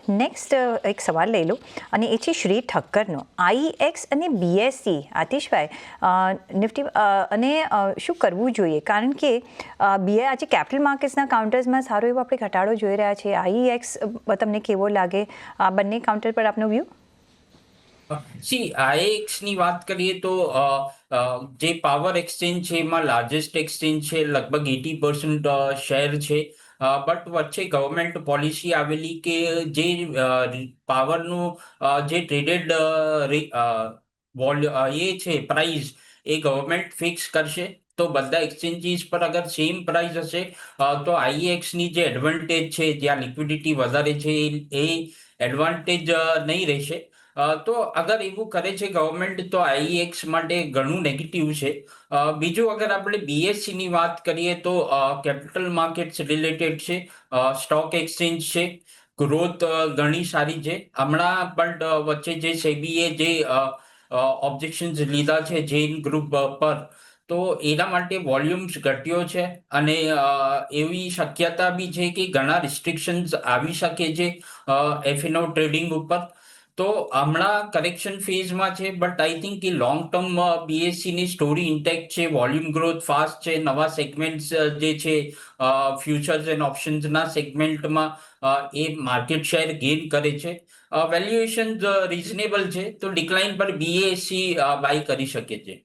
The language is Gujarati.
નેક્સ્ટ એક સવાલ લઈ લો અને એ છે શ્રી ઠક્કરનો. આઈએક્સ અને બીએસસી આતિશભાઈ નિફ્ટી અને શું કરવું જોઈએ, કારણ કે આજે કેપિટલ માર્કેટ્સના કાઉન્ટર્સમાં સારો એવો આપણે ઘટાડો જોઈ રહ્યા છીએ. આઈએક્સ તમને કેવો લાગે, આ બંને કાઉન્ટર પર આપનો વ્યૂ? આઈએક્સ ની વાત કરીએ તો જે પાવર એક્સચેન્જ છે એમાં લાર્જેસ્ટ એક્સચેન્જ છે, લગભગ 80% શેર છે. બટ વચ્ચે ગવર્મેન્ટ પોલિસી આવેલી કે જે પાવરનું જે ટ્રેડેડ એ છે પ્રાઇસ એ ગવર્મેન્ટ ફિક્સ કરશે. તો બધા એક્સચેન્જીસ પર અગર સેમ પ્રાઇસ હશે તો આઈએક્સ ની જે એડવાન્ટેજ છે, જ્યાં લિક્વિડિટી વધારે છે, એ એડવાન્ટેજ નહીં રહેશે. તો અગર એવું કરે છે ગવર્મેન્ટ તો આઈએક્સ માટે ઘણું નેગેટિવ છે. બીજું અગર આપણે બીએસસી ની વાત કરીએ તો કેપિટલ માર્કેટ્સ રિલેટેડ છે, સ્ટોક એક્સચેન્જ છે, ગ્રોથ ઘણી સારી છે. હમણાં પણ વચ્ચે જે સેબીએ જે ઓબ્જેક્શન્સ લીધા છે જૈન ગ્રુપ પર, તો એના માટે વોલ્યુમ્સ ઘટ્યો છે અને એવી શક્યતા બી છે કે ઘણા રિસ્ટ્રિક્શન્સ આવી શકે છે એફએનઓ ટ્રેડિંગ ઉપર. તો હમણાં કરેક્શન ફેઝમાં છે, બટ આઈ થિંક કે લોંગ ટર્મ બીએસસી ની સ્ટોરી ઇન્ટેક્ટ છે, વોલ્યુમ ગ્રોથ ફાસ્ટ છે, નવા સેગમેન્ટ્સ જે છે ફ્યુચર્સ એન્ડ ઓપ્શન્સના સેગમેન્ટમાં એ માર્કેટ શેર ગેઇન કરે છે. વેલ્યુએશન રીઝનેબલ છે, તો ડિક્લાઇન પર બીએસસી બાય કરી શકે છે.